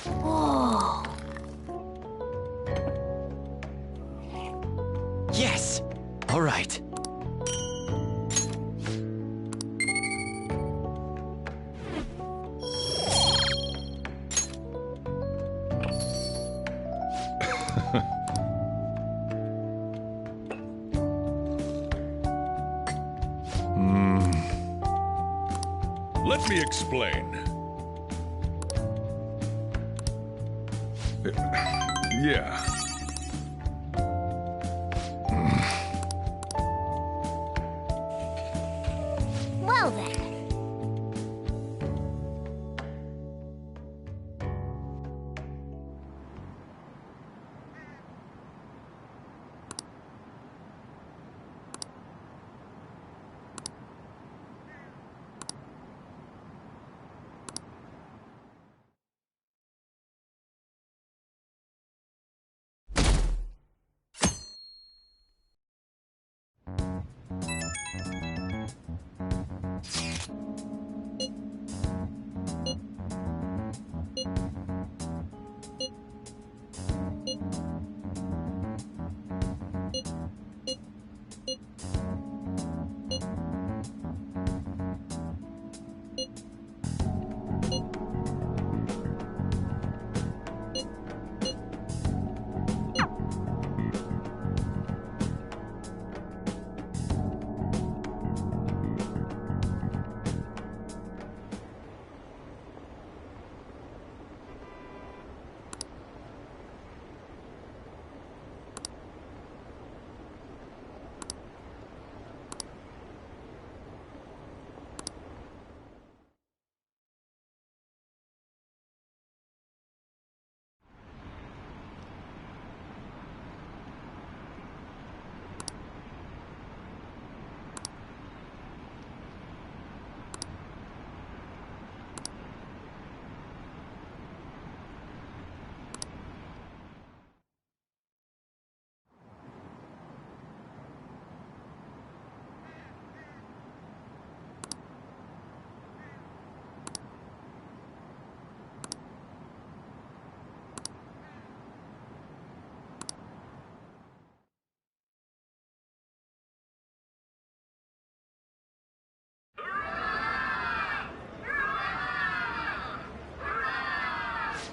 Whoa. Yes! All right. Let me explain. Yeah. Well then.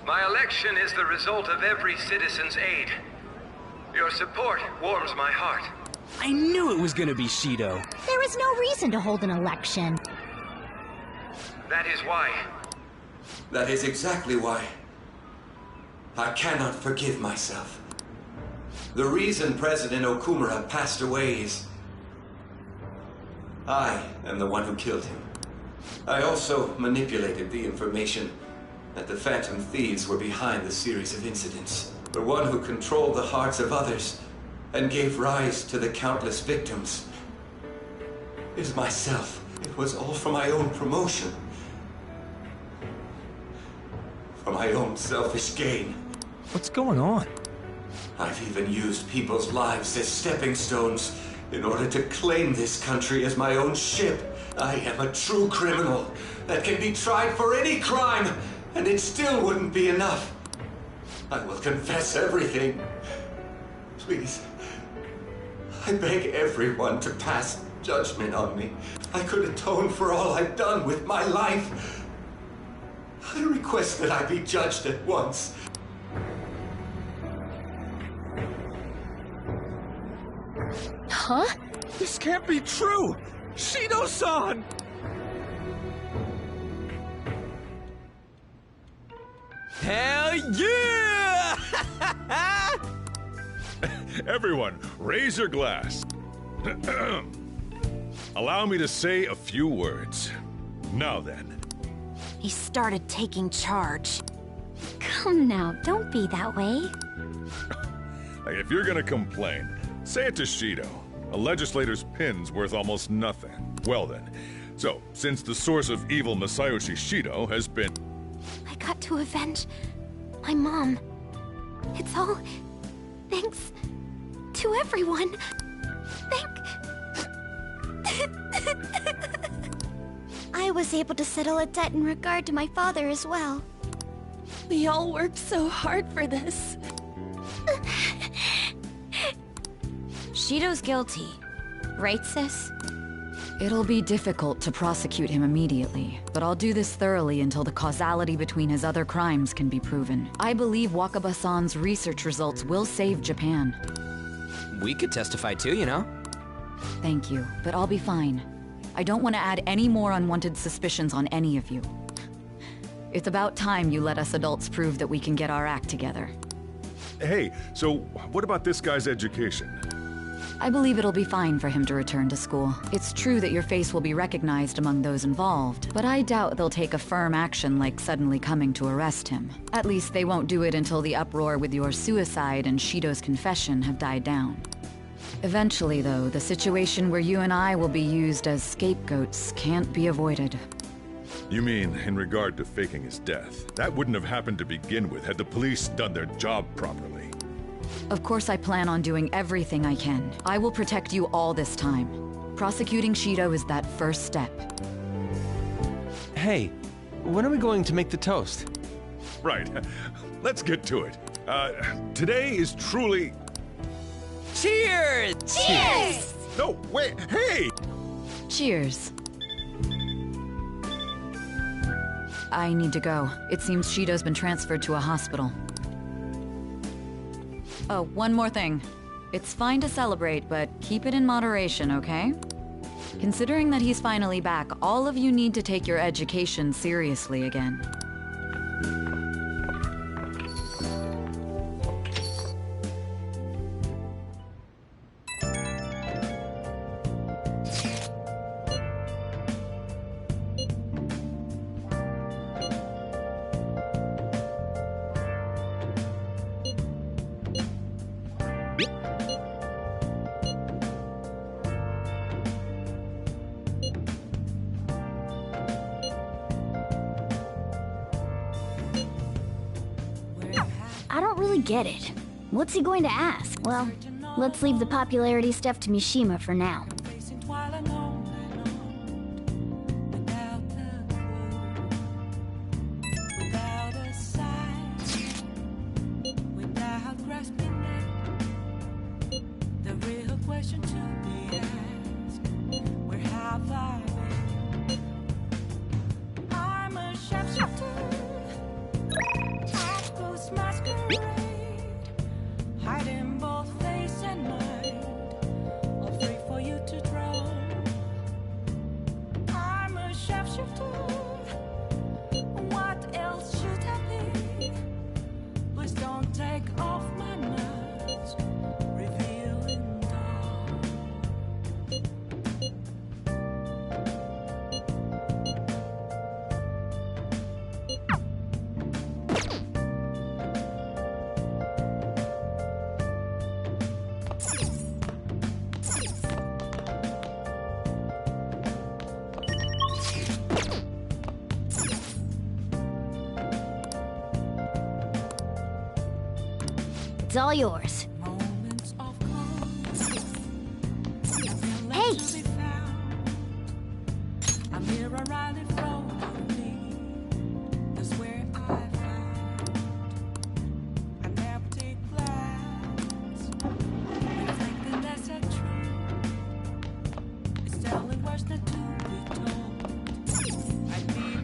My election is the result of every citizen's aid. Your support warms my heart. I knew it was gonna be Shido. There is no reason to hold an election. That is why. That is exactly why. I cannot forgive myself. The reason President Okumura passed away is... I am the one who killed him. I also manipulated the information that the Phantom Thieves were behind the series of incidents. The one who controlled the hearts of others and gave rise to the countless victims is myself. It was all for my own promotion. For my own selfish gain. What's going on? I've even used people's lives as stepping stones in order to claim this country as my own ship. I am a true criminal that can be tried for any crime, and it still wouldn't be enough. I will confess everything. Please, I beg everyone to pass judgment on me. I could atone for all I've done with my life. I request that I be judged at once. Huh? This can't be true! Shido-san! Hell yeah! Everyone, raise your glass. Allow me to say a few words. Now then. He started taking charge. Come now, don't be that way. Hey, if you're gonna complain, say it to Shido. A legislator's pin's worth almost nothing. Well then, so, since the source of evil Masayoshi Shido has been... I got to avenge my mom. It's all thanks to everyone. I was able to settle a debt in regard to my father as well. We all worked so hard for this. Shido's guilty. Right, sis? It'll be difficult to prosecute him immediately, but I'll do this thoroughly until the causality between his other crimes can be proven. I believe Wakaba-san's research results will save Japan. We could testify too, you know? Thank you, but I'll be fine. I don't want to add any more unwanted suspicions on any of you. It's about time you let us adults prove that we can get our act together. Hey, so what about this guy's education? I believe it'll be fine for him to return to school. It's true that your face will be recognized among those involved, but I doubt they'll take a firm action like suddenly coming to arrest him. At least they won't do it until the uproar with your suicide and Shido's confession have died down. Eventually, though, the situation where you and I will be used as scapegoats can't be avoided. You mean in regard to faking his death? That wouldn't have happened to begin with had the police done their job properly. Of course I plan on doing everything I can. I will protect you all this time. Prosecuting Shido is that first step. Hey, when are we going to make the toast? Right. Let's get to it. Today is truly... Cheers! Cheers! No, wait, hey! Cheers. I need to go. It seems Shido's been transferred to a hospital. Oh, one more thing. It's fine to celebrate, but keep it in moderation, okay? Considering that he's finally back, all of you need to take your education seriously again. I don't really get it. What's he going to ask? Well, let's leave the popularity stuff to Mishima for now. It's all yours. Hey!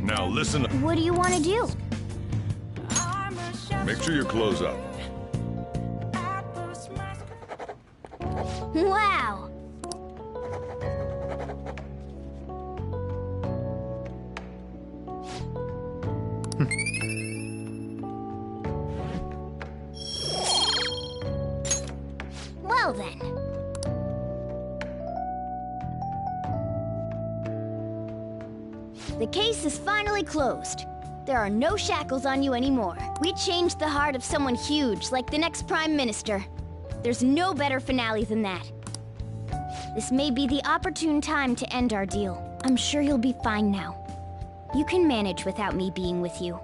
Now listen. What do you want to do? Make sure you close up. Wow! Well then. The case is finally closed. There are no shackles on you anymore. We changed the heart of someone huge, like the next Prime Minister. There's no better finale than that. This may be the opportune time to end our deal. I'm sure you'll be fine now. You can manage without me being with you.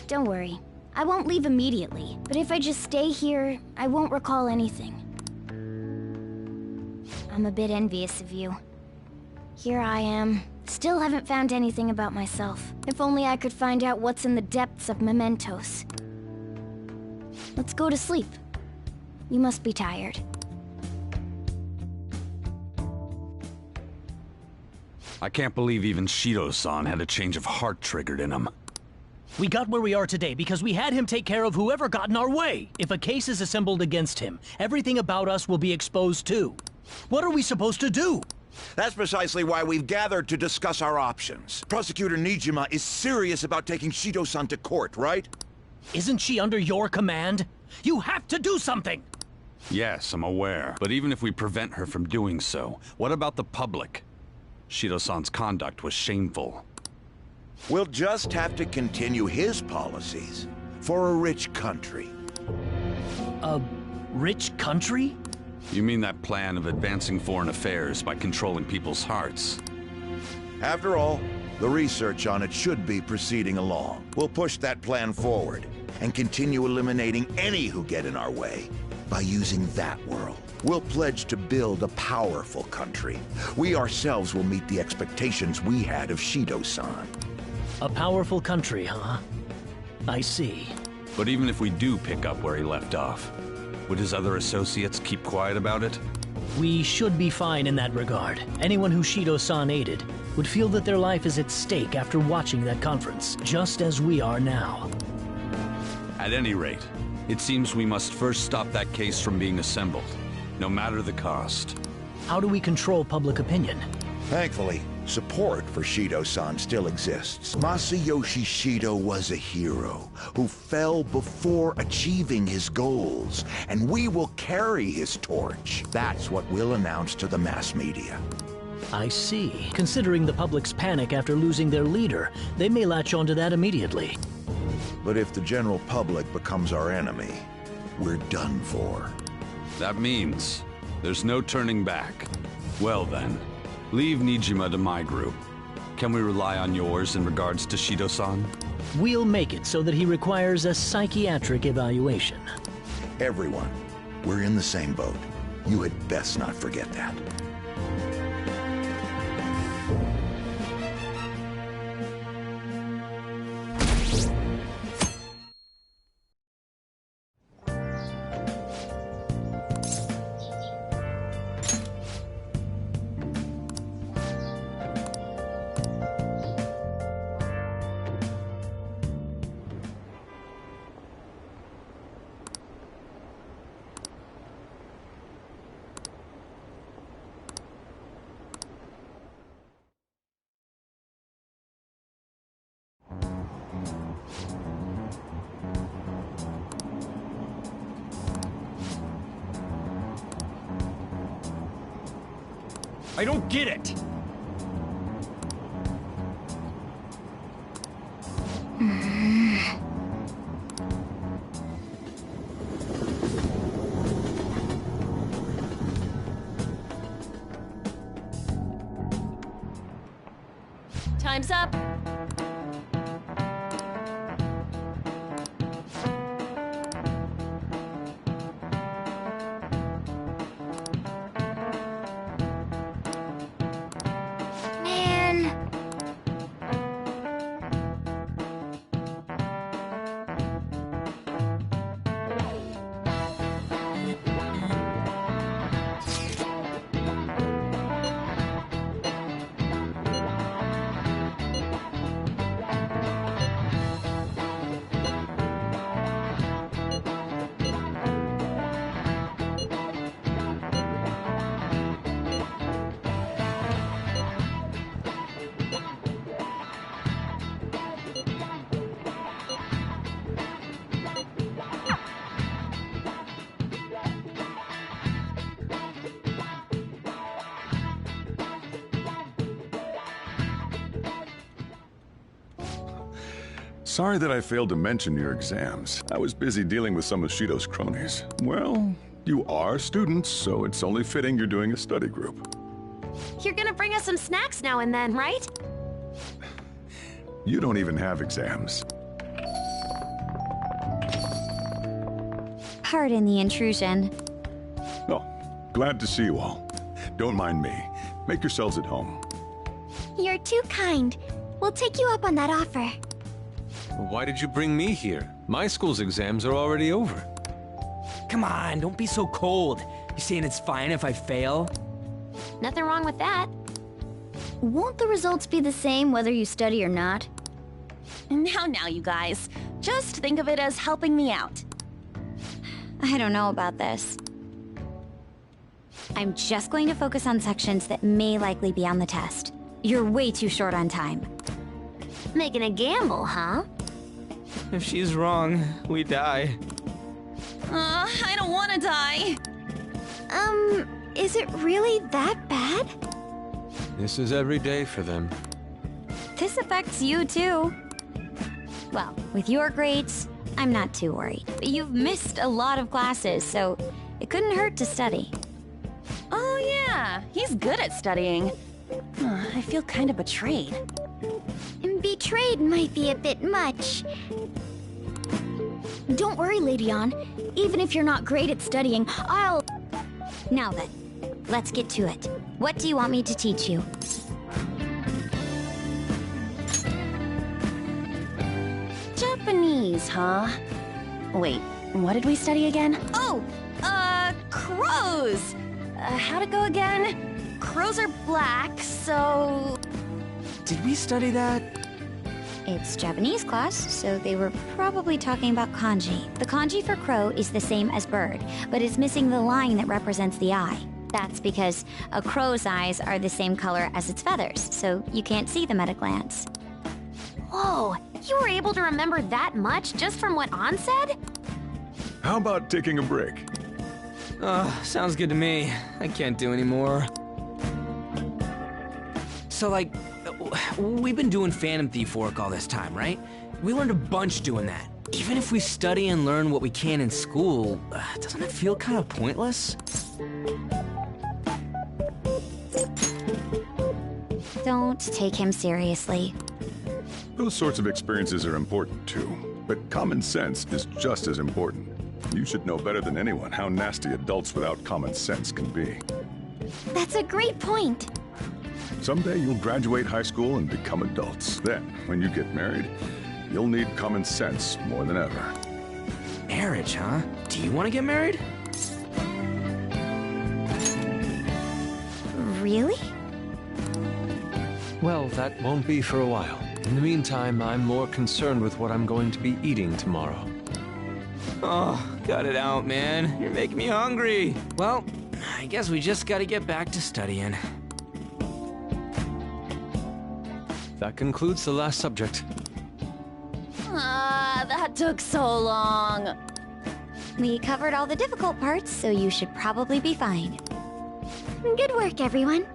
Don't worry. I won't leave immediately, but if I just stay here, I won't recall anything. I'm a bit envious of you. Here I am. Still haven't found anything about myself. If only I could find out what's in the depths of mementos. Let's go to sleep. You must be tired. I can't believe even Shido-san had a change of heart triggered in him. We got where we are today because we had him take care of whoever got in our way. If a case is assembled against him, everything about us will be exposed too. What are we supposed to do? That's precisely why we've gathered to discuss our options. Prosecutor Nijima is serious about taking Shido-san to court, right? Isn't she under your command? You have to do something! Yes, I'm aware. But even if we prevent her from doing so, what about the public? Shido-san's conduct was shameful. We'll just have to continue his policies for a rich country. A rich country? You mean that plan of advancing foreign affairs by controlling people's hearts? After all, the research on it should be proceeding along. We'll push that plan forward and continue eliminating any who get in our way by using that world. We'll pledge to build a powerful country. We ourselves will meet the expectations we had of Shido-san. A powerful country, huh? I see. But even if we do pick up where he left off, would his other associates keep quiet about it? We should be fine in that regard. Anyone who Shido-san aided would feel that their life is at stake after watching that conference, just as we are now. At any rate, it seems we must first stop that case from being assembled, no matter the cost. How do we control public opinion? Thankfully, support for Shido-san still exists. Masayoshi Shido was a hero who fell before achieving his goals, and we will carry his torch. That's what we'll announce to the mass media. I see. Considering the public's panic after losing their leader, they may latch onto that immediately. But if the general public becomes our enemy, we're done for. That means there's no turning back. Well then, leave Nijima to my group. Can we rely on yours in regards to Shido-san? We'll make it so that he requires a psychiatric evaluation. Everyone, we're in the same boat. You had best not forget that. I don't get it! Time's up. Sorry that I failed to mention your exams. I was busy dealing with some of Shido's cronies. Well, you are students, so it's only fitting you're doing a study group. You're gonna bring us some snacks now and then, right? You don't even have exams. Pardon the intrusion. Oh, glad to see you all. Don't mind me. Make yourselves at home. You're too kind. We'll take you up on that offer. Why did you bring me here? My school's exams are already over. Come on, don't be so cold. You saying it's fine if I fail? Nothing wrong with that. Won't the results be the same whether you study or not? Now, you guys. Just think of it as helping me out. I don't know about this. I'm just going to focus on sections that may likely be on the test. You're way too short on time. Making a gamble, huh? If she's wrong, we die. I don't want to die. Is it really that bad? This is every day for them. This affects you too. Well, with your grades, I'm not too worried. But you've missed a lot of classes, so it couldn't hurt to study. Oh yeah, he's good at studying. I feel kind of betrayed. Betrayed might be a bit much. Don't worry, Lady An. Even if you're not great at studying, I'll... Now then, let's get to it. What do you want me to teach you? Japanese, huh? Wait, what did we study again? Oh, crows! How'd it go again? Crows are black, so... Did we study that? It's Japanese class, so they were probably talking about kanji. The kanji for crow is the same as bird, but it's missing the line that represents the eye. That's because a crow's eyes are the same color as its feathers, so you can't see them at a glance. Whoa, you were able to remember that much just from what An said? How about taking a break? Sounds good to me. I can't do anymore. So, like, we've been doing Phantom Thief work all this time, right? We learned a bunch doing that. Even if we study and learn what we can in school, doesn't it feel kind of pointless? Don't take him seriously. Those sorts of experiences are important too, but common sense is just as important. You should know better than anyone how nasty adults without common sense can be. That's a great point. Someday you'll graduate high school and become adults. Then, when you get married, you'll need common sense more than ever. Marriage, huh? Do you want to get married? Really? Well, that won't be for a while. In the meantime, I'm more concerned with what I'm going to be eating tomorrow. Oh, cut it out, man. You're making me hungry. Well, I guess we just gotta get back to studying. That concludes the last subject. That took so long. We covered all the difficult parts, so you should probably be fine. Good work, everyone.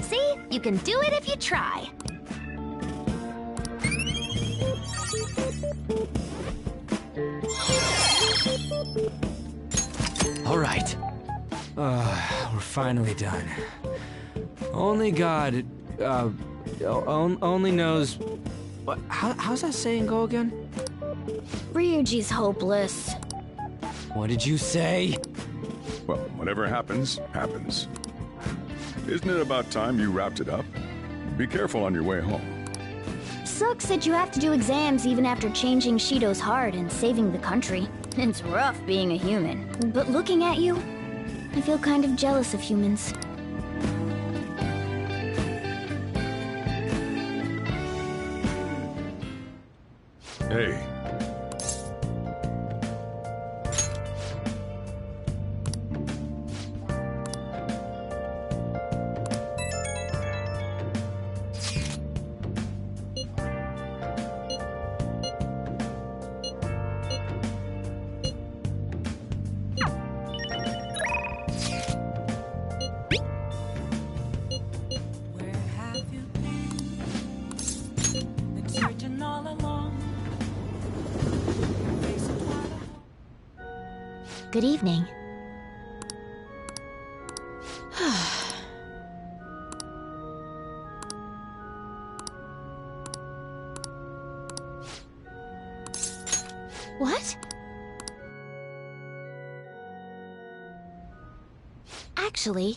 See? You can do it if you try. All right. We're finally done. Only God, only knows... What, how's that saying go again? Ryuji's hopeless. What did you say? Well, whatever happens, happens. Isn't it about time you wrapped it up? Be careful on your way home. Sucks that you have to do exams even after changing Shido's heart and saving the country. It's rough being a human. But looking at you, I feel kind of jealous of humans. Hey. Good evening. What? Actually...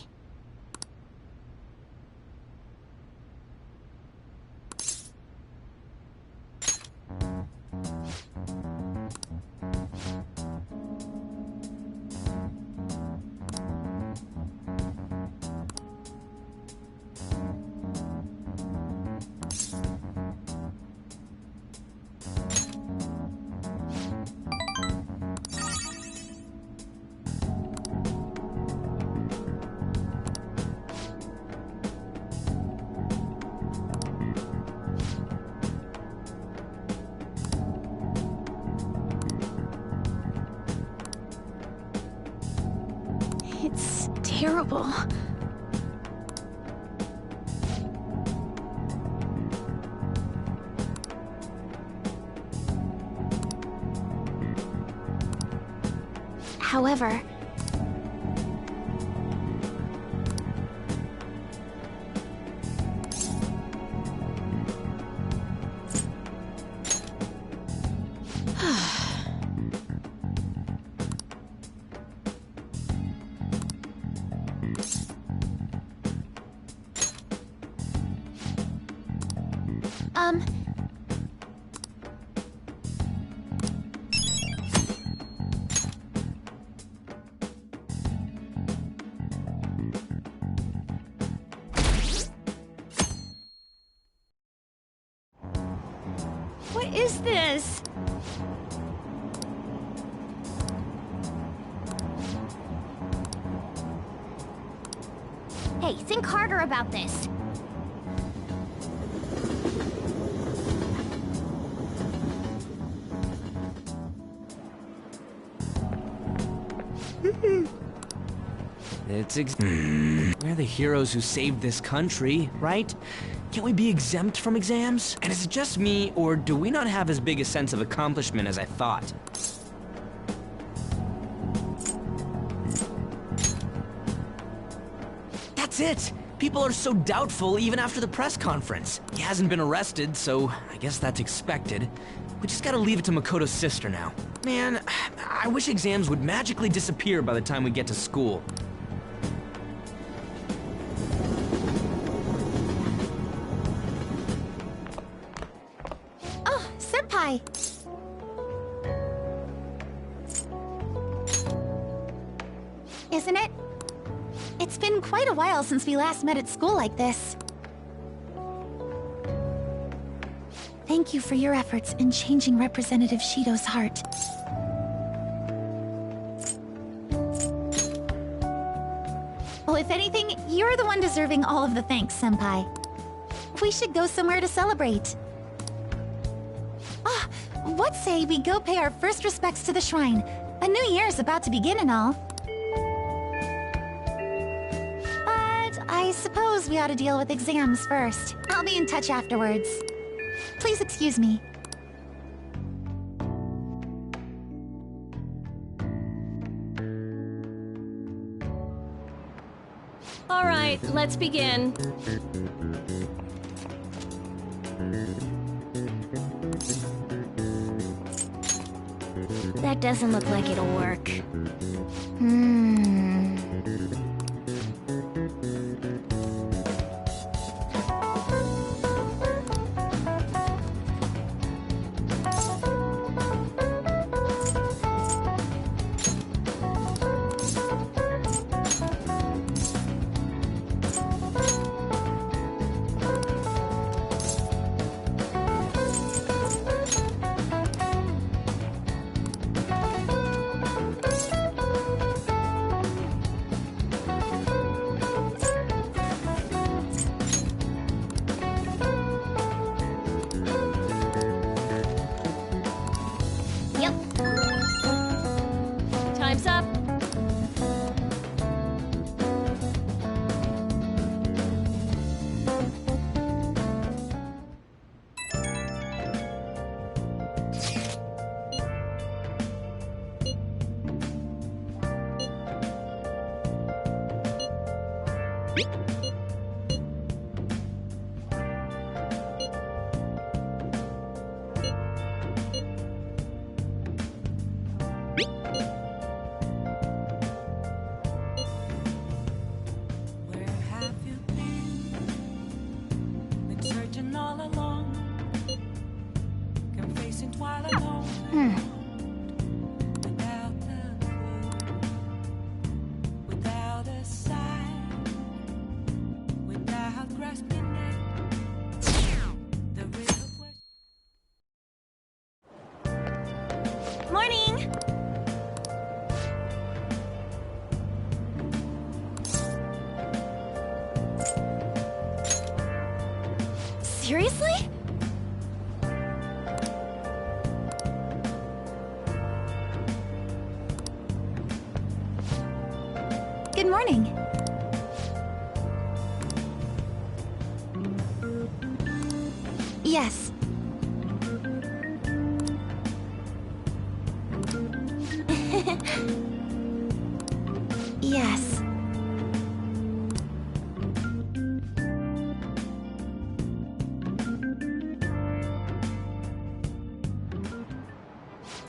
terrible. However, What is this? Hey, think harder about this. We're the heroes who saved this country, right? Can't we be exempt from exams? And is it just me, or do we not have as big a sense of accomplishment as I thought? That's it! People are so doubtful even after the press conference. He hasn't been arrested, so I guess that's expected. We just gotta leave it to Makoto's sister now. Man, I wish exams would magically disappear by the time we get to school. Oh, Senpai! Isn't it? It's been quite a while since we last met at school like this. Thank you for your efforts in changing Representative Shido's heart. Well, if anything, you're the one deserving all of the thanks, Senpai. We should go somewhere to celebrate. Ah, what say we go pay our first respects to the shrine? A new year's about to begin and all. But I suppose we ought to deal with exams first. I'll be in touch afterwards. Please excuse me. All right, let's begin. That doesn't look like it'll work. Time's up. Morning! Seriously? Good morning. Yes. Yes.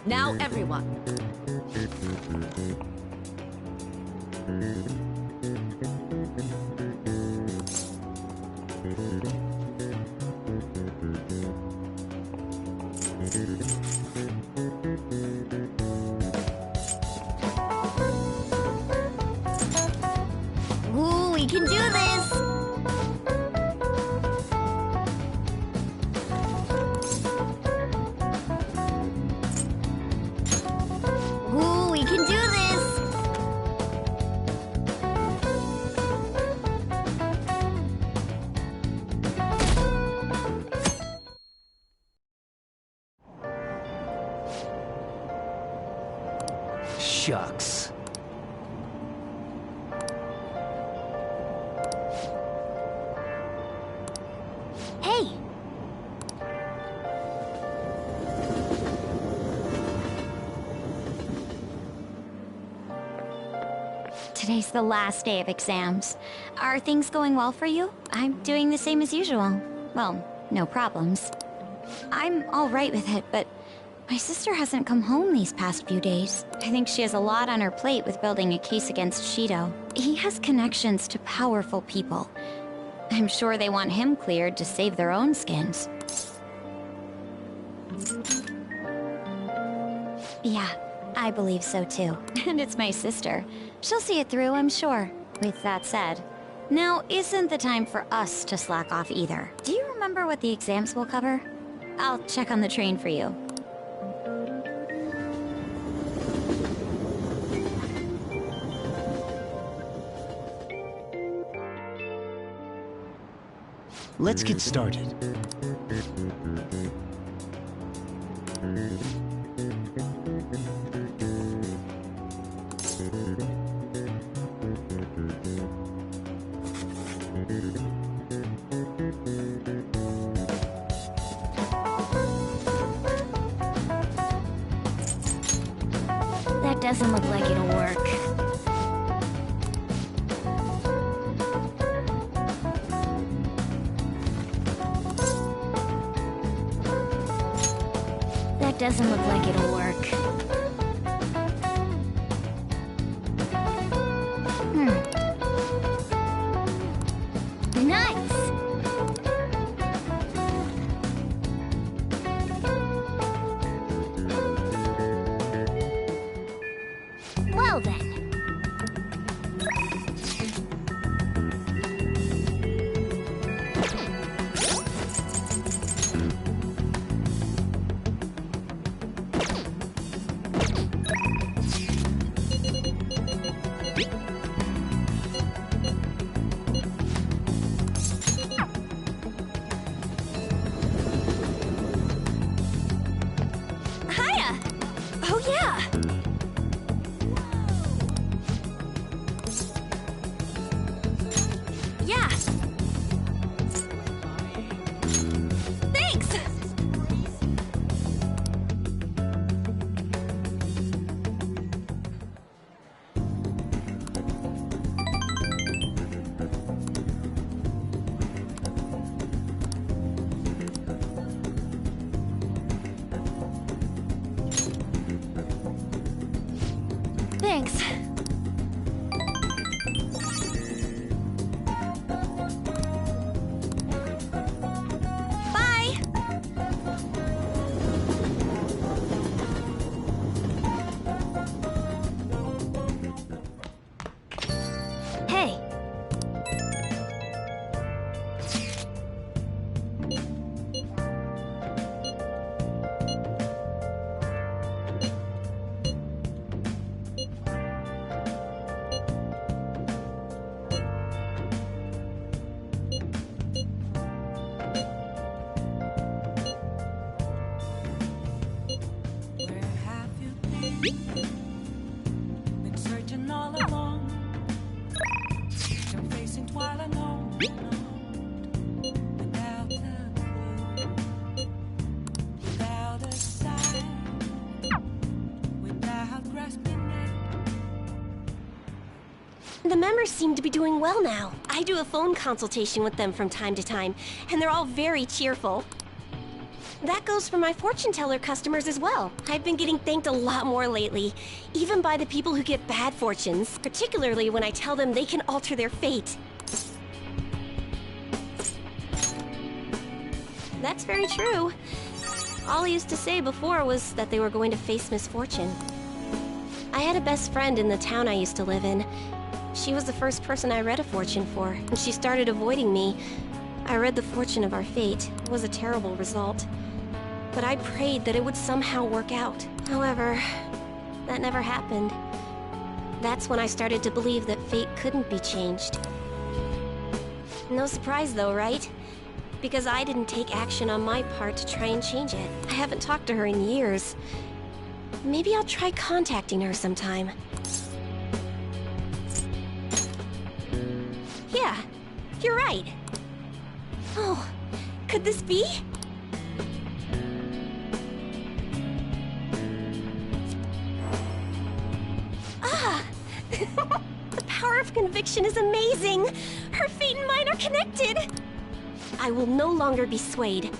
Now, everyone. Ooh, we can do this! Ooh, we can do this! Shucks. Hey! Today's the last day of exams. Are things going well for you? I'm doing the same as usual. Well, no problems. I'm alright with it, but my sister hasn't come home these past few days. I think she has a lot on her plate with building a case against SHIDO. He has connections to powerful people. I'm sure they want him cleared to save their own skins. Yeah, I believe so too. And it's my sister. She'll see it through, I'm sure. With that said, now isn't the time for us to slack off either. Do you remember what the exams will cover? I'll check on the train for you. Let's get started. That doesn't look like it'll work. That doesn't look like it'll work. Nice! Well then. Hiya! Oh yeah! Yeah! Thanks! Thanks. Bye! Hey! Where have you been? Been searching all along. Been facing twilight alone, without a clue. The members seem to be doing well now. I do a phone consultation with them from time to time, and they're all very cheerful. That goes for my fortune teller customers as well. I've been getting thanked a lot more lately, even by the people who get bad fortunes, particularly when I tell them they can alter their fate. That's very true. All I used to say before was that they were going to face misfortune. I had a best friend in the town I used to live in. She was the first person I read a fortune for, and she started avoiding me. I read the fortune of our fate. It was a terrible result. But I prayed that it would somehow work out. However, that never happened. That's when I started to believe that fate couldn't be changed. No surprise though, right? Because I didn't take action on my part to try and change it. I haven't talked to her in years. Maybe I'll try contacting her sometime. Yeah, you're right. Oh, could this be? Ah! The power of conviction is amazing! Her fate and mine are connected! I will no longer be swayed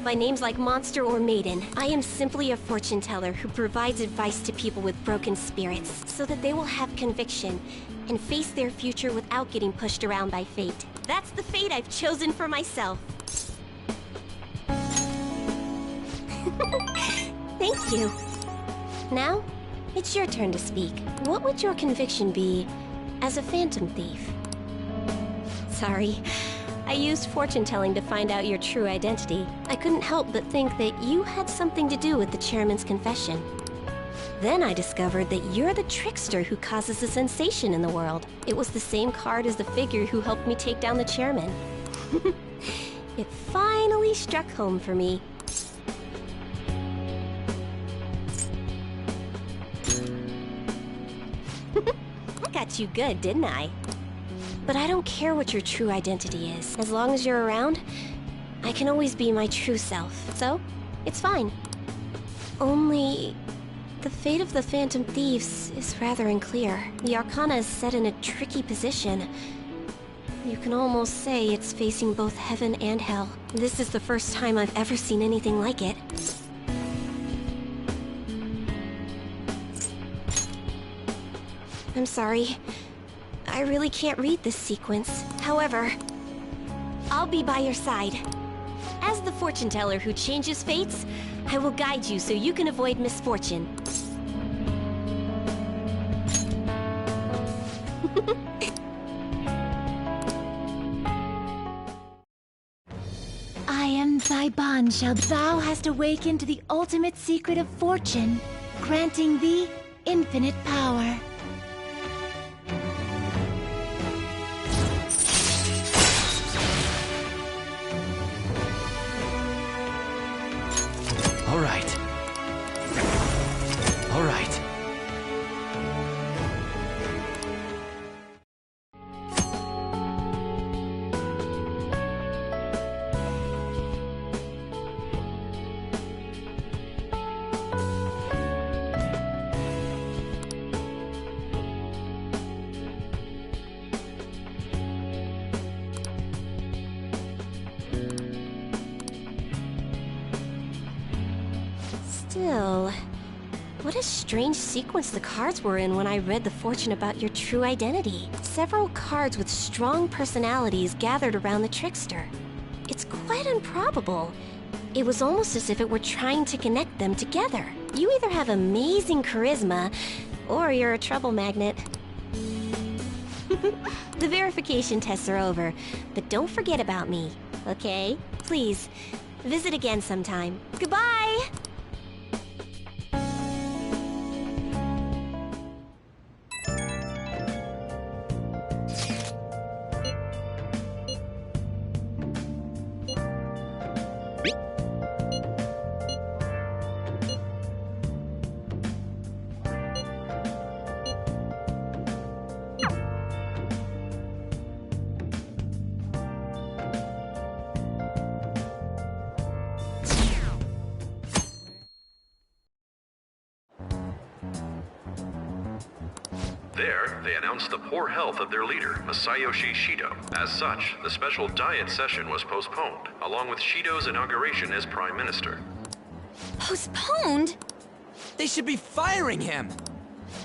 by names like monster or maiden. I am simply a fortune teller who provides advice to people with broken spirits so that they will have conviction and face their future without getting pushed around by fate. That's the fate I've chosen for myself. Thank you. Now, it's your turn to speak. What would your conviction be as a phantom thief? Sorry. I used fortune-telling to find out your true identity. I couldn't help but think that you had something to do with the chairman's confession. Then I discovered that you're the trickster who causes a sensation in the world. It was the same card as the figure who helped me take down the chairman. It finally struck home for me. I got you good, didn't I? But I don't care what your true identity is. As long as you're around, I can always be my true self. So, it's fine. Only, the fate of the Phantom Thieves is rather unclear. The Arcana is set in a tricky position. You can almost say it's facing both heaven and hell. This is the first time I've ever seen anything like it. I'm sorry. I really can't read this sequence. However, I'll be by your side. As the fortune teller who changes fates, I will guide you so you can avoid misfortune. I am thy bond, shall thou hast awakened to the ultimate secret of fortune, granting thee infinite power. All right. All right. Still, what a strange sequence the cards were in when I read the fortune about your true identity. Several cards with strong personalities gathered around the trickster. It's quite improbable. It was almost as if it were trying to connect them together. You either have amazing charisma, or you're a trouble magnet. The verification tests are over, but don't forget about me, okay? Please, visit again sometime. Goodbye! There, they announced the poor health of their leader, Masayoshi Shido. As such, the special diet session was postponed, along with Shido's inauguration as Prime Minister. Postponed? They should be firing him!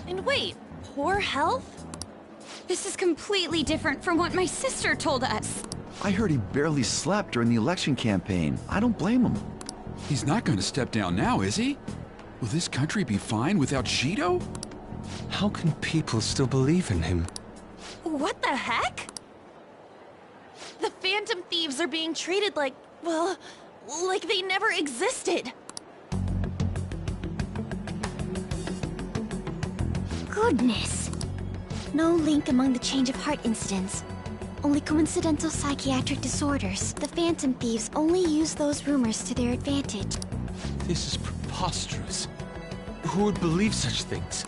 And wait, poor health? This is completely different from what my sister told us. I heard he barely slept during the election campaign. I don't blame him. He's not going to step down now, is he? Will this country be fine without Shido? How can people still believe in him? What the heck? The Phantom Thieves are being treated like, well, like they never existed. Goodness. No link among the change of heart incidents. Only coincidental psychiatric disorders. The Phantom Thieves only use those rumors to their advantage. This is preposterous. Who would believe such things?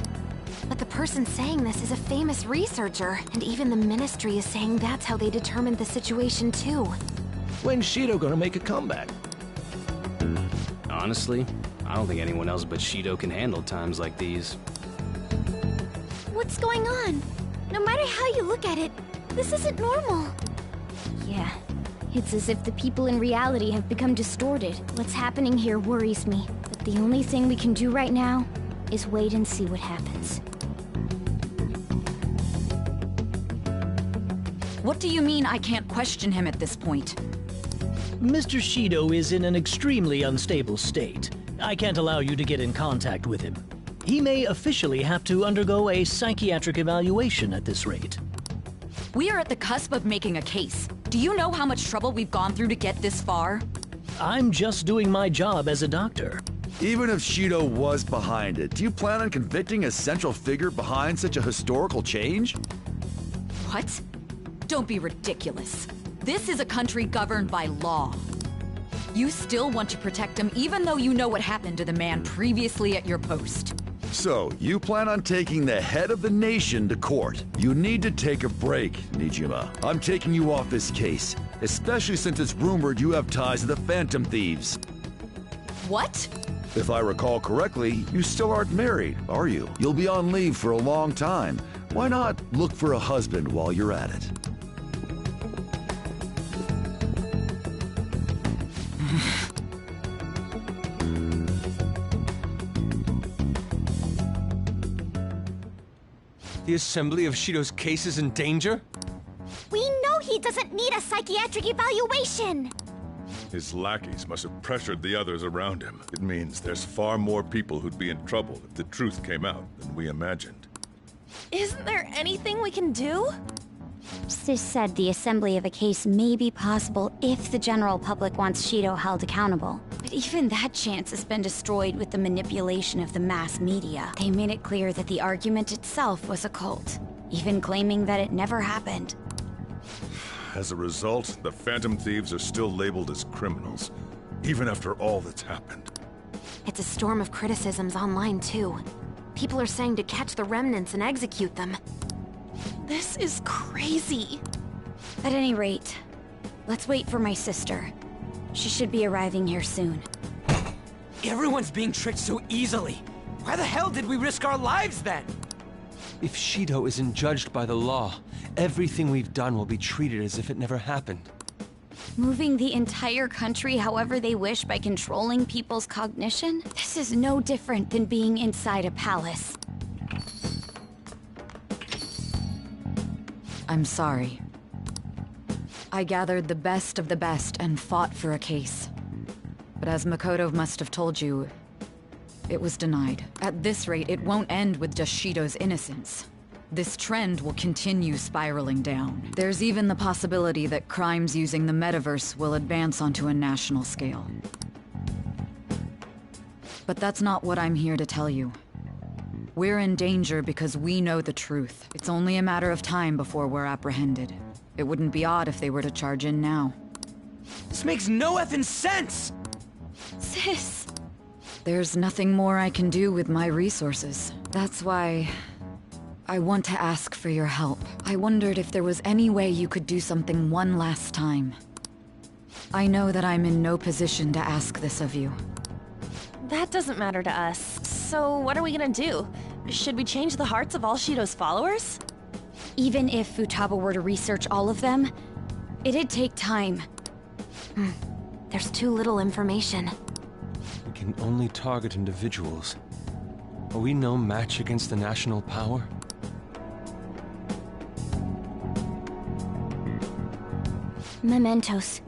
But the person saying this is a famous researcher, and even the Ministry is saying that's how they determined the situation too. When's Shido gonna make a comeback? Honestly, I don't think anyone else but Shido can handle times like these. What's going on? No matter how you look at it, this isn't normal. Yeah, it's as if the people in reality have become distorted. What's happening here worries me, but the only thing we can do right now is wait and see what happens. What do you mean I can't question him at this point? Mr. Shido is in an extremely unstable state. I can't allow you to get in contact with him. He may officially have to undergo a psychiatric evaluation at this rate. We are at the cusp of making a case. Do you know how much trouble we've gone through to get this far? I'm just doing my job as a doctor. Even if Shido was behind it, do you plan on convicting a central figure behind such a historical change? What? Don't be ridiculous. This is a country governed by law. You still want to protect him even though you know what happened to the man previously at your post. So, you plan on taking the head of the nation to court. You need to take a break, Nijima. I'm taking you off this case, especially since it's rumored you have ties to the Phantom Thieves. What? If I recall correctly, you still aren't married, are you? You'll be on leave for a long time. Why not look for a husband while you're at it? The assembly of Shido's case is in danger? We know he doesn't need a psychiatric evaluation! His lackeys must have pressured the others around him. It means there's far more people who'd be in trouble if the truth came out than we imagined. Isn't there anything we can do? Sis said the assembly of a case may be possible if the general public wants Shido held accountable. But even that chance has been destroyed with the manipulation of the mass media. They made it clear that the argument itself was a cult, even claiming that it never happened. As a result, the Phantom Thieves are still labeled as criminals, even after all that's happened. It's a storm of criticisms online too. People are saying to catch the remnants and execute them. This is crazy. At any rate, let's wait for my sister. She should be arriving here soon. Everyone's being tricked so easily. Why the hell did we risk our lives then? If Shido isn't judged by the law, everything we've done will be treated as if it never happened. Moving the entire country however they wish by controlling people's cognition? This is no different than being inside a palace. I'm sorry. I gathered the best of the best and fought for a case. But as Makoto must have told you, it was denied. At this rate, it won't end with just Shido's innocence. This trend will continue spiraling down. There's even the possibility that crimes using the metaverse will advance onto a national scale. But that's not what I'm here to tell you. We're in danger because we know the truth. It's only a matter of time before we're apprehended. It wouldn't be odd if they were to charge in now. This makes no effing sense! Sis! There's nothing more I can do with my resources. That's why I want to ask for your help. I wondered if there was any way you could do something one last time. I know that I'm in no position to ask this of you. That doesn't matter to us. So what are we gonna do? should we change the hearts of all Shido's followers? Even if Futaba were to research all of them, it'd take time. There's too little information. We can only target individuals. Are we no match against the national power? Mementos.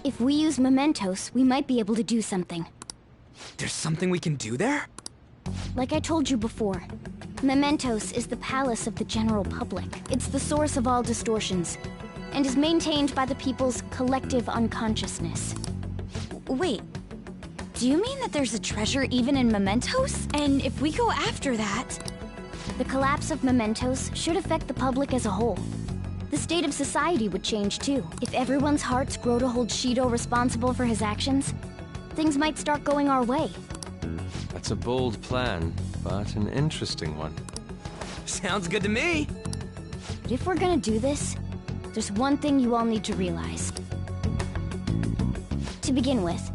If we use mementos, we might be able to do something. There's something we can do there? Like I told you before, Mementos is the palace of the general public. It's the source of all distortions, and is maintained by the people's collective unconsciousness. Wait, do you mean that there's a treasure even in Mementos? And if we go after that... The collapse of Mementos should affect the public as a whole. The state of society would change too. If everyone's hearts grow to hold Shido responsible for his actions, things might start going our way. That's a bold plan, but an interesting one. Sounds good to me. But if we're gonna do this, there's one thing you all need to realize. To begin with,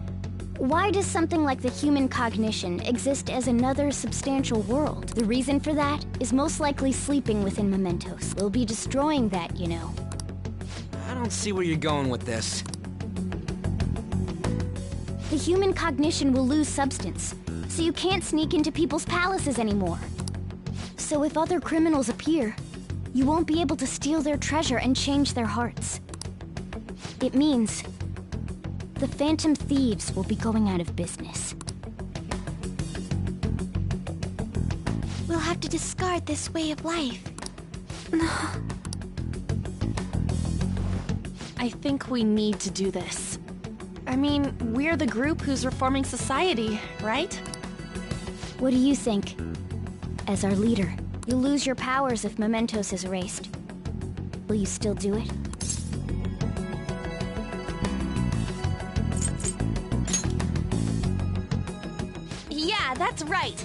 why does something like the human cognition exist as another substantial world? The reason for that is most likely sleeping within Mementos. We'll be destroying that, you know. I don't see where you're going with this. The human cognition will lose substance, so you can't sneak into people's palaces anymore. So if other criminals appear, you won't be able to steal their treasure and change their hearts. It means the Phantom Thieves will be going out of business. We'll have to discard this way of life. I think we need to do this. I mean, we're the group who's reforming society, right? What do you think? As our leader, you'll lose your powers if Mementos is erased. Will you still do it? Yeah, that's right.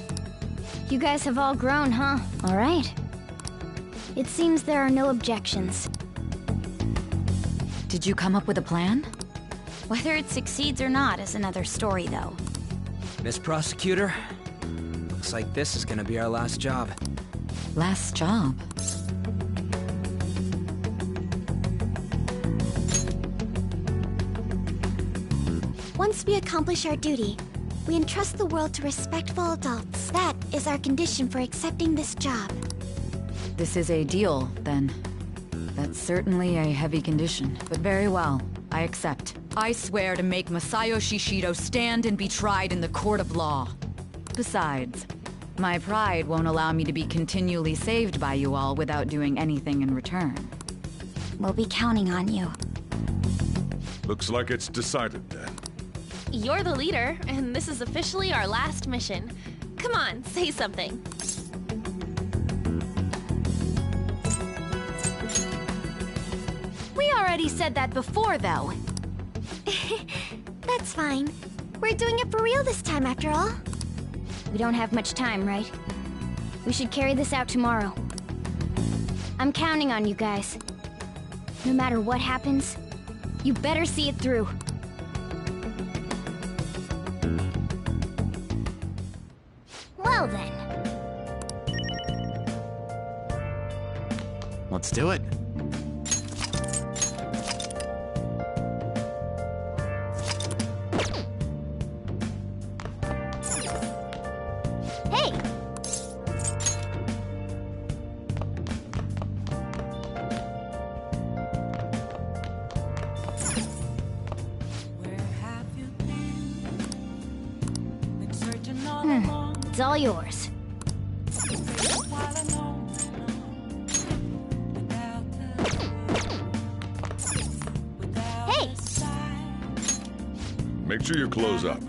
You guys have all grown, huh? All right. It seems there are no objections. Did you come up with a plan? Whether it succeeds or not is another story, though. Miss Prosecutor, looks like this is gonna be our last job. Last job? Once we accomplish our duty, we entrust the world to respectful adults. That is our condition for accepting this job. This is a deal, then. That's certainly a heavy condition, but very well. I accept. I swear to make Masayoshi Shido stand and be tried in the court of law. Besides, my pride won't allow me to be continually saved by you all without doing anything in return. We'll be counting on you. Looks like it's decided then. You're the leader, and this is officially our last mission. Come on, say something. We already said that before, though. That's fine. We're doing it for real this time, after all. We don't have much time, right? We should carry this out tomorrow. I'm counting on you guys. No matter what happens, you better see it through. Well then. Let's do it. Hey! It's all yours. Hey! Make sure you close up.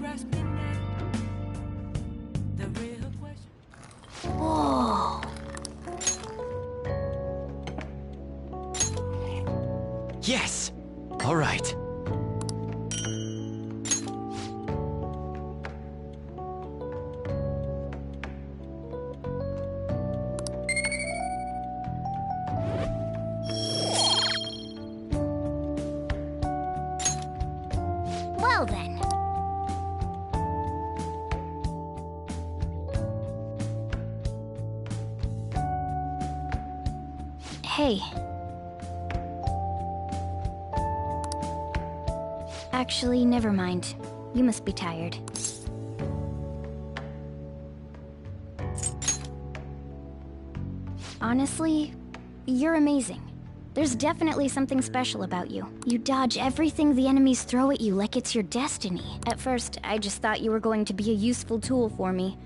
Whoa! Yes! All right. Well then. Hey. Actually, never mind. You must be tired. Honestly, you're amazing. There's definitely something special about you. You dodge everything the enemies throw at you like it's your destiny. At first, I just thought you were going to be a useful tool for me.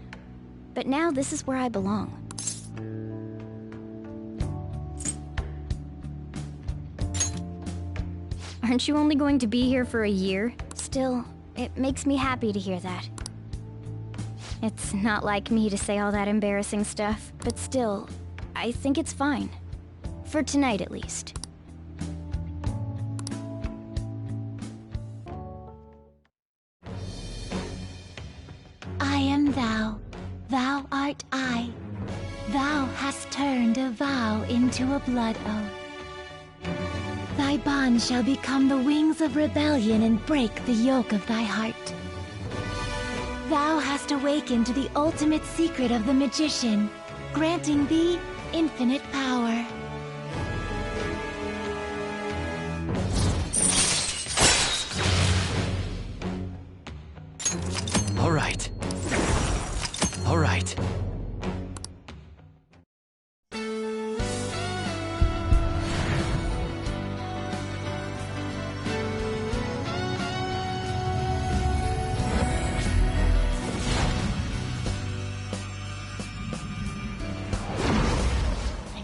But now this is where I belong. Aren't you only going to be here for a year? Still, it makes me happy to hear that. It's not like me to say all that embarrassing stuff, but still, I think it's fine. For tonight, at least. I am thou, thou art I. Thou hast turned a vow into a blood oath. Thy bond shall become the wings of rebellion and break the yoke of thy heart. Thou hast awakened to the ultimate secret of the magician, granting thee infinite power. All right. All right.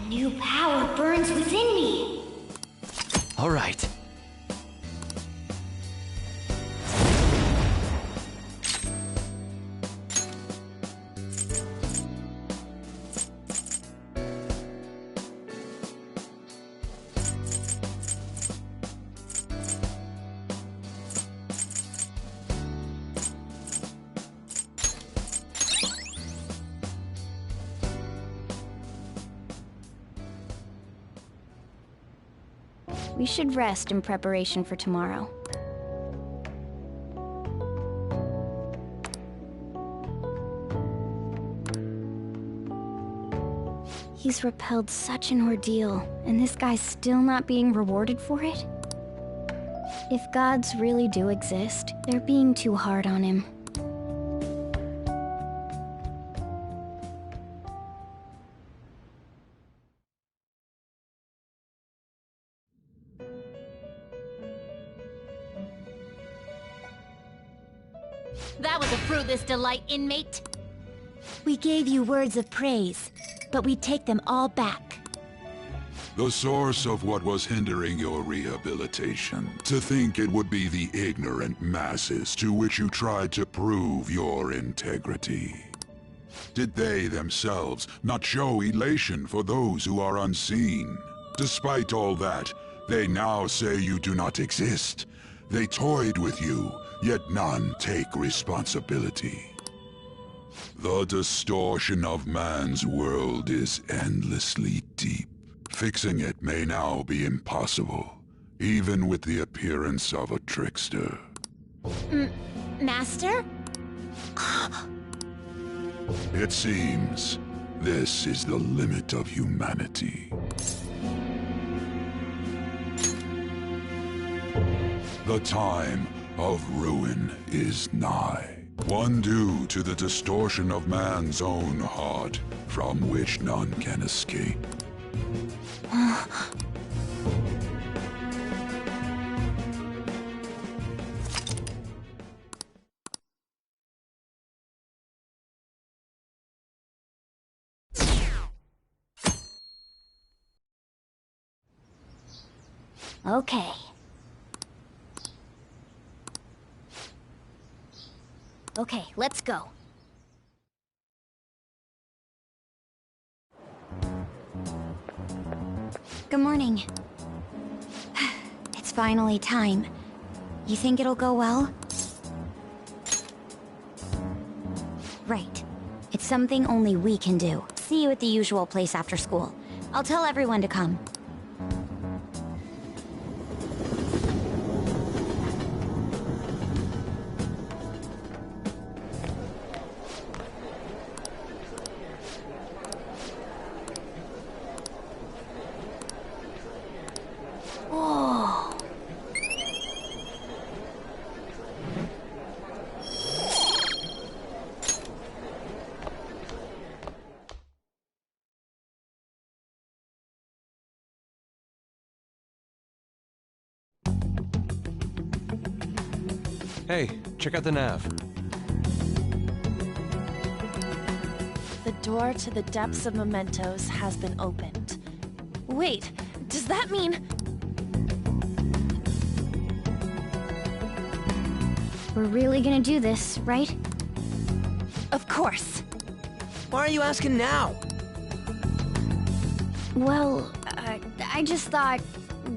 New power burns within me. All right. We should rest in preparation for tomorrow. He's repelled such an ordeal, and this guy's still not being rewarded for it? If gods really do exist, they're being too hard on him. That was a fruitless delight, inmate. We gave you words of praise, but we take them all back. The source of what was hindering your rehabilitation. To think it would be the ignorant masses to which you tried to prove your integrity. Did they themselves not show elation for those who are unseen? Despite all that, they now say you do not exist. They toyed with you, yet none take responsibility. The distortion of man's world is endlessly deep. Fixing it may now be impossible, even with the appearance of a trickster. Master? It seems this is the limit of humanity. The time of ruin is nigh. One due to the distortion of man's own heart, from which none can escape. Okay. Okay, let's go. Good morning. It's finally time. You think it'll go well? Right. It's something only we can do. See you at the usual place after school. I'll tell everyone to come. Hey, check out the nav. The door to the depths of mementos has been opened. Wait, does that mean... We're really gonna do this, right? Of course. Why are you asking now? Well, I just thought,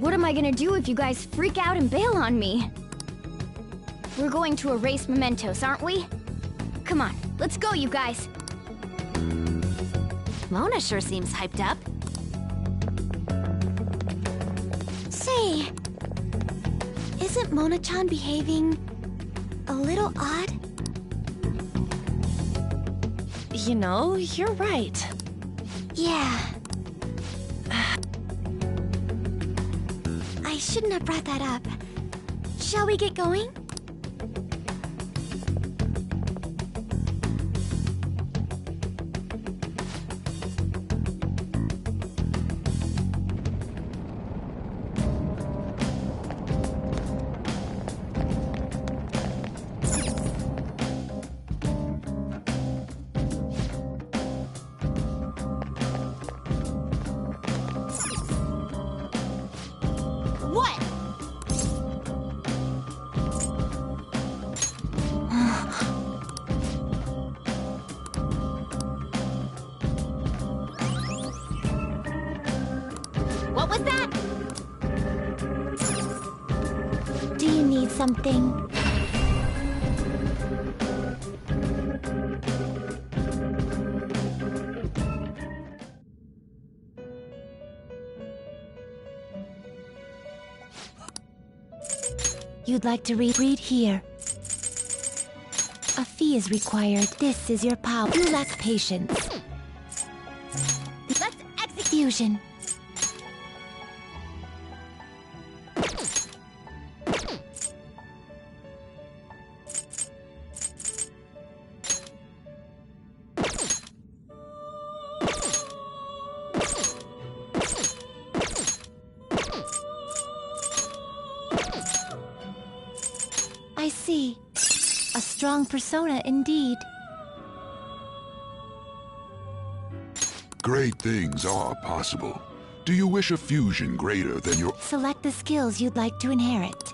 what am I gonna do if you guys freak out and bail on me? We're going to erase mementos, aren't we? Come on, let's go, you guys. Mona sure seems hyped up. Say, isn't Mona-chan behaving a little odd? You know, you're right. Yeah. I shouldn't have brought that up. Shall we get going? What was that? Do you need something? You'd like to read here. A fee is required. This is your power. You lack patience. Let's execute. Fusion. I see. A strong persona indeed. Great things are possible. Do you wish a fusion greater than your... Select the skills you'd like to inherit.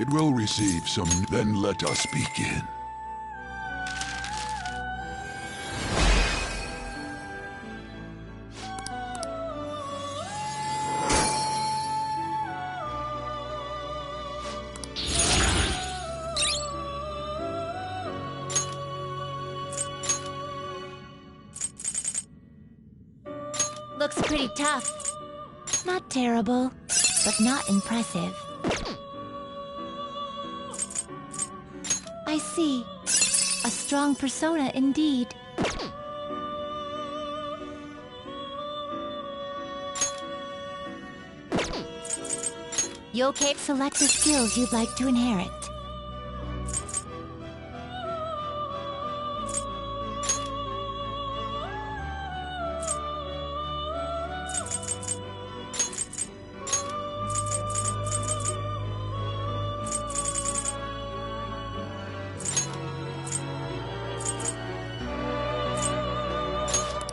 It will receive some... Then let us begin. Looks pretty tough. Not terrible, but not impressive. I see. A strong persona indeed. You okay? Select the skills you'd like to inherit.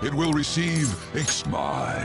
It will receive... my.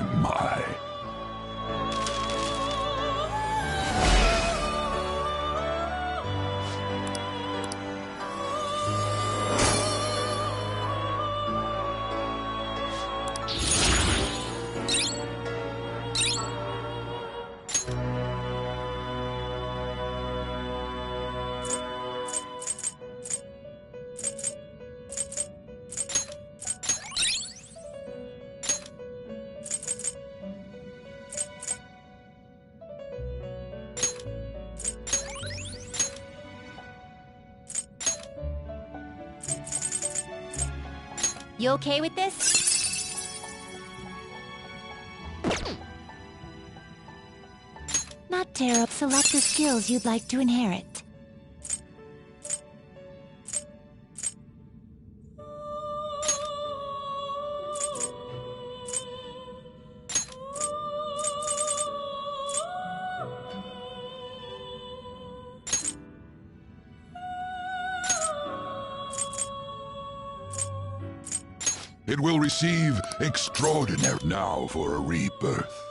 You okay with this? Not terrible. Select the skills you'd like to inherit. It will receive extraordinary now for a rebirth.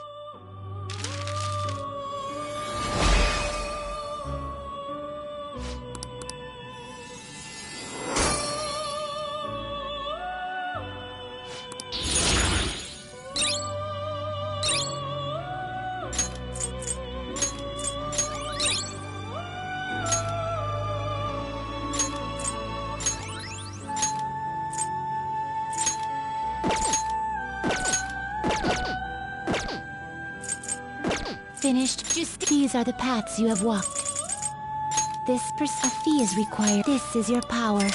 Finished. These are the paths you have walked. A fee is required. This is your power.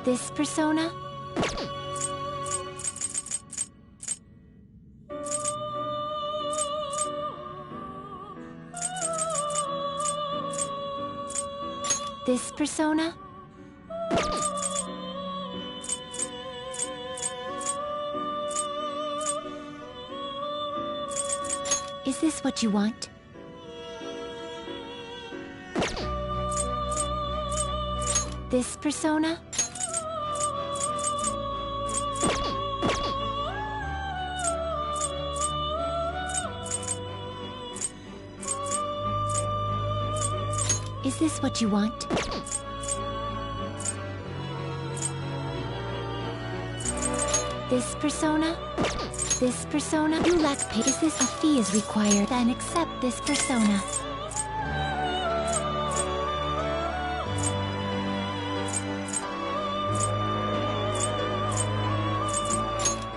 This persona? This persona? Is this what you want? This persona? Is this what you want? This persona? This persona? You lack pay. Is this a fee is required? Then accept this persona.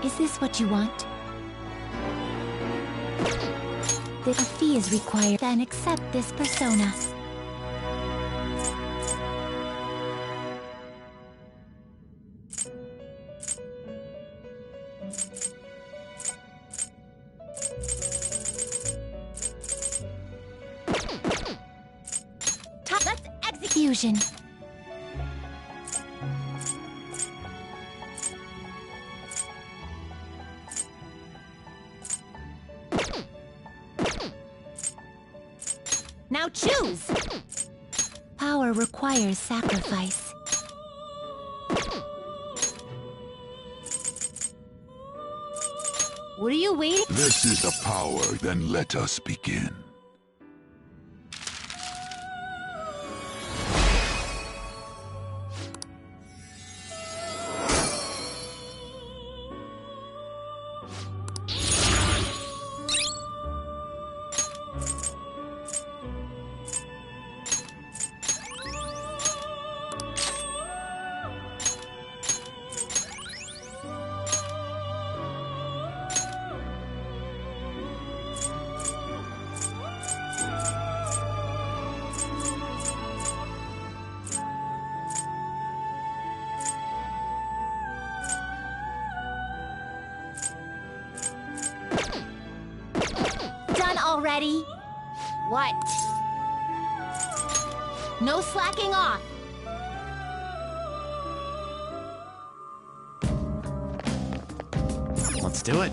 Is this what you want? A fee is required. Then accept this persona. Let's execution. Now choose! Power requires sacrifice. What are you waiting? This is the power, then let us begin. Already? What? No slacking off. Let's do it.